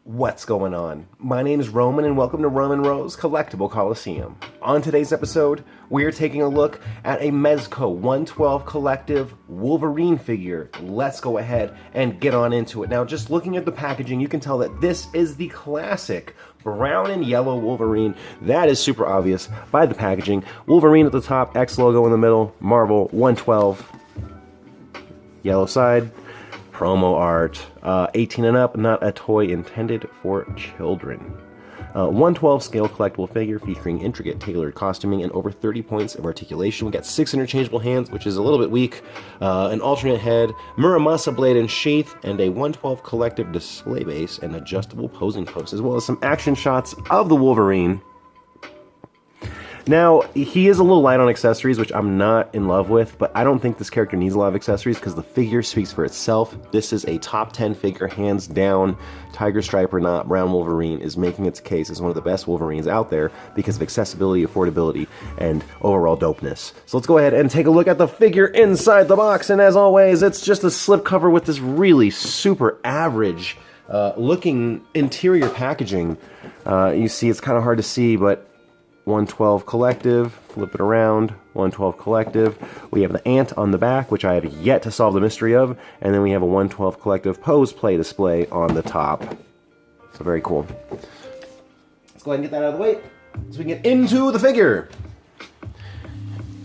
What's going on? My name is Roman and welcome to Roman Rose Collectible Coliseum. On today's episode, we are taking a look at a Mezco 112 Collective Wolverine figure. Let's go ahead and get on into it. Now, just looking at the packaging, you can tell that this is the classic brown and yellow Wolverine. That is super obvious by the packaging. Wolverine at the top, X logo in the middle, Marvel 112, yellow side. Promo art, 18 and up, not a toy intended for children. 112 scale collectible figure featuring intricate tailored costuming and over 30 points of articulation. We got 6 interchangeable hands, which is a little bit weak, an alternate head, Muramasa blade and sheath, and a 112 collective display base and adjustable posing post, as well as some action shots of the Wolverine. Now, he is a little light on accessories, which I'm not in love with, but I don't think this character needs a lot of accessories because the figure speaks for itself. This is a top 10 figure, hands down. Tiger Stripe or not, Brown Wolverine is making its case as one of the best Wolverines out there because of accessibility, affordability, and overall dopeness. So let's go ahead and take a look at the figure inside the box, and as always, it's just a slipcover with this really super average looking interior packaging. You see, it's kind of hard to see, but 112 Collective, flip it around, 112 Collective. We have the ant on the back, which I have yet to solve the mystery of, and then we have a 112 Collective pose play display on the top. So very cool. Let's go ahead and get that out of the way so we can get into the figure.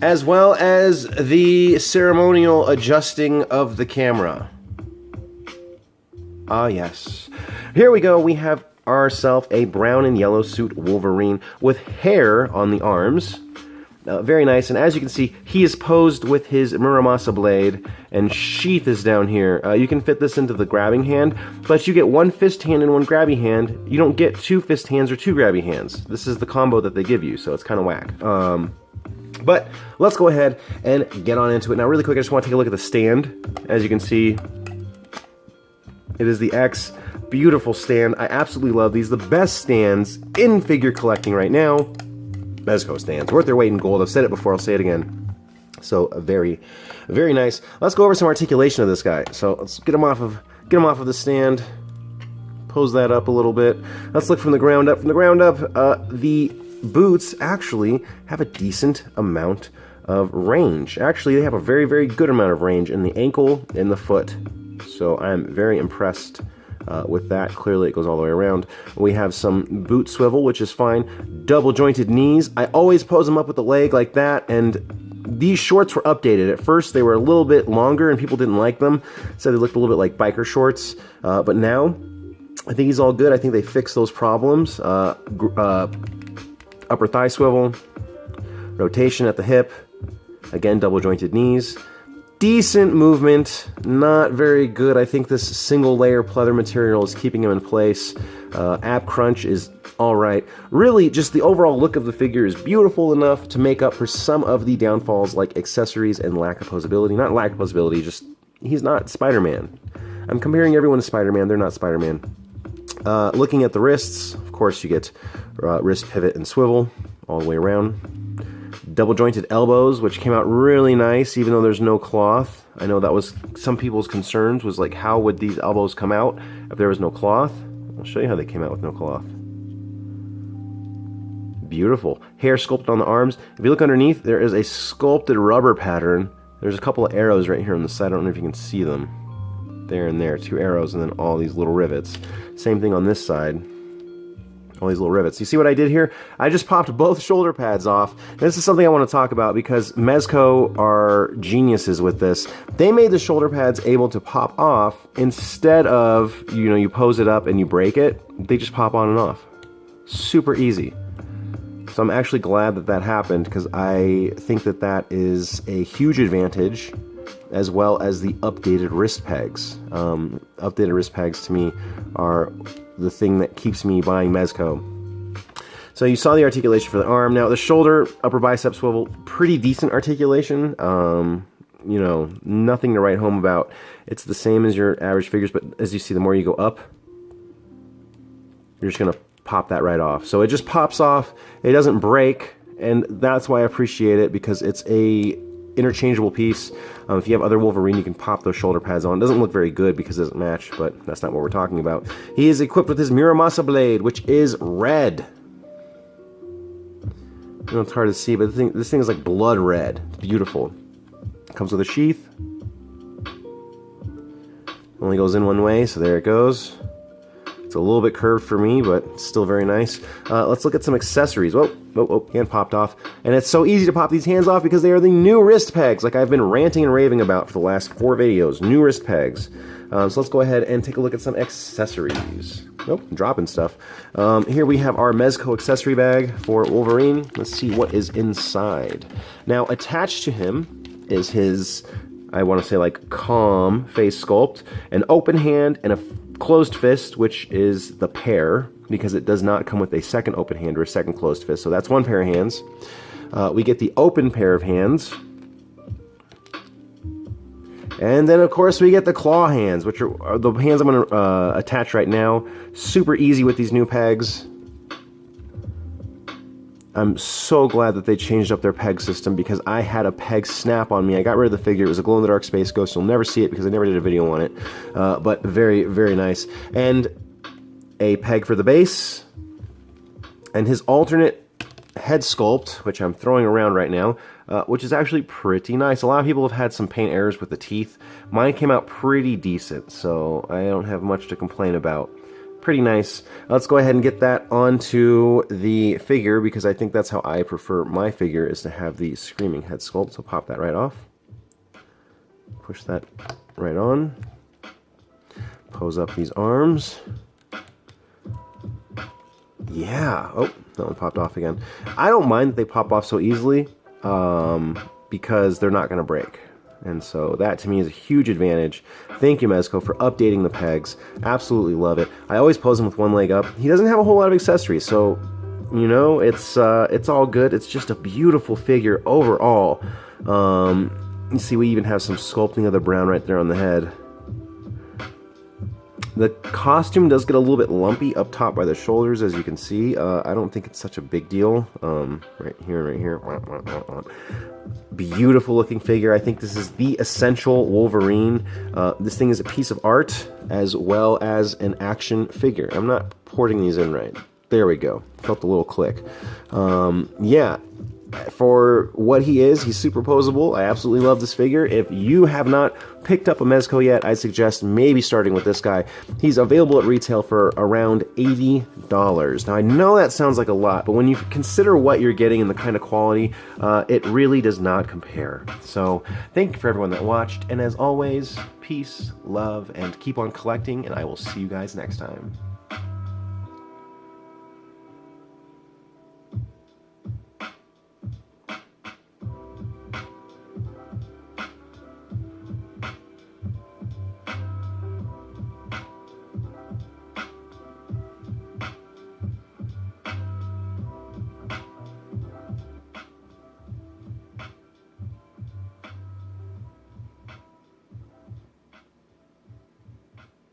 As well as the ceremonial adjusting of the camera. Ah, yes. Here we go, we have ourselves a brown and yellow suit Wolverine with hair on the arms. Very nice, and as you can see, he is posed with his Muramasa blade, and sheath is down here. You can fit this into the grabbing hand, but you get one fist hand and one grabby hand. You don't get two fist hands or two grabby hands. This is the combo that they give you, so it's kind of whack. But let's go ahead and get on into it. Now, really quick, I just want to take a look at the stand. As you can see, it is the X. Beautiful stand. I absolutely love these. The best stands in figure collecting right now. Mezco stands. Worth their weight in gold. I've said it before. I'll say it again. So very, very nice. Let's go over some articulation of this guy. So let's get him off of the stand. Pose that up a little bit. Let's look from the ground up. From the ground up, the boots actually have a decent amount of range. Actually, they have a very, very good amount of range in the ankle and the foot. So I'm very impressed with that. Clearly it goes all the way around. We have some boot swivel, which is fine. Double jointed knees. I always pose them up with the leg like that, and these shorts were updated. At first they were a little bit longer and people didn't like them, so they looked a little bit like biker shorts, but now I think he's all good. I think they fixed those problems. Upper thigh swivel, rotation at the hip, again double jointed knees. Decent movement, not very good. I think this single layer pleather material is keeping him in place. Ab crunch is alright. Really, just the overall look of the figure is beautiful enough to make up for some of the downfalls like accessories and lack of posability. Not lack of posability, just he's not Spider-Man. I'm comparing everyone to Spider-Man, they're not Spider-Man. Looking at the wrists, of course you get wrist pivot and swivel all the way around. Double jointed elbows, which came out really nice even though there's no cloth. I know that was some people's concerns, was like, how would these elbows come out if there was no cloth? I'll show you how they came out with no cloth. Beautiful. Hair sculpted on the arms. If you look underneath, there is a sculpted rubber pattern. There's a couple of arrows right here on the side. I don't know if you can see them. There and there, 2 arrows, and then all these little rivets. Same thing on this side. All these little rivets. You see what I did here? I just popped both shoulder pads off. This is something I want to talk about because Mezco are geniuses with this. They made the shoulder pads able to pop off instead of, you know, you pose it up and you break it. They just pop on and off. Super easy. So I'm actually glad that that happened because I think that that is a huge advantage, as well as the updated wrist pegs. Updated wrist pegs to me are the thing that keeps me buying Mezco. So you saw the articulation for the arm. Now the shoulder, upper bicep swivel, pretty decent articulation. You know, nothing to write home about. It's the same as your average figures, but as you see, the more you go up, you're just gonna pop that right off. So it just pops off, it doesn't break, and that's why I appreciate it, because it's interchangeable piece. If you have other Wolverine, you can pop those shoulder pads on. It doesn't look very good because it doesn't match, but that's not what we're talking about. He is equipped with his Muramasa blade, which is red. You know, it's hard to see, but this thing is like blood red. It's beautiful. It comes with a sheath. Only goes in one way, so there it goes. It's a little bit curved for me, but still very nice. Let's look at some accessories. Whoa, hand popped off. And it's so easy to pop these hands off because they are the new wrist pegs, like I've been ranting and raving about for the last 4 videos. New wrist pegs. So let's go ahead and take a look at some accessories. Nope, dropping stuff. Here we have our Mezco accessory bag for Wolverine. Let's see what is inside. Now, attached to him is his, I want to say like calm face sculpt, an open hand, and a closed fist, which is the pair, because it does not come with a second open hand or a second closed fist. So that's one pair of hands. We get the open pair of hands. And then, of course, we get the claw hands, which are the hands I'm going to attach right now. Super easy with these new pegs. I'm so glad that they changed up their peg system because I had a peg snap on me. I got rid of the figure. It was a glow-in-the-dark Space Ghost. You'll never see it because I never did a video on it. But very, very nice. And a peg for the base. And his alternate head sculpt, which I'm throwing around right now, which is actually pretty nice. A lot of people have had some paint errors with the teeth. Mine came out pretty decent, so I don't have much to complain about. Pretty nice. Let's go ahead and get that onto the figure because I think that's how I prefer my figure, is to have the screaming head sculpt. So pop that right off. Push that right on. Pose up these arms. Yeah. Oh, that one popped off again. I don't mind that they pop off so easily because they're not going to break. And so that to me is a huge advantage. Thank you, Mezco, for updating the pegs. Absolutely love it. I always pose him with one leg up. He doesn't have a whole lot of accessories, so you know it's all good. It's just a beautiful figure overall. You see, we even have some sculpting of the brown right there on the head. The costume does get a little bit lumpy up top by the shoulders, as you can see. I don't think it's such a big deal. Right here, right here. Beautiful looking figure. I think this is the essential Wolverine. This thing is a piece of art as well as an action figure. I'm not porting these in right. There we go. Felt a little click. Yeah. For what he is, he's super posable. I absolutely love this figure. If you have not picked up a Mezco yet, I suggest maybe starting with this guy. He's available at retail for around $80. Now, I know that sounds like a lot, but when you consider what you're getting and the kind of quality, it really does not compare. So, thank you for everyone that watched, and as always, peace, love, and keep on collecting, and I will see you guys next time.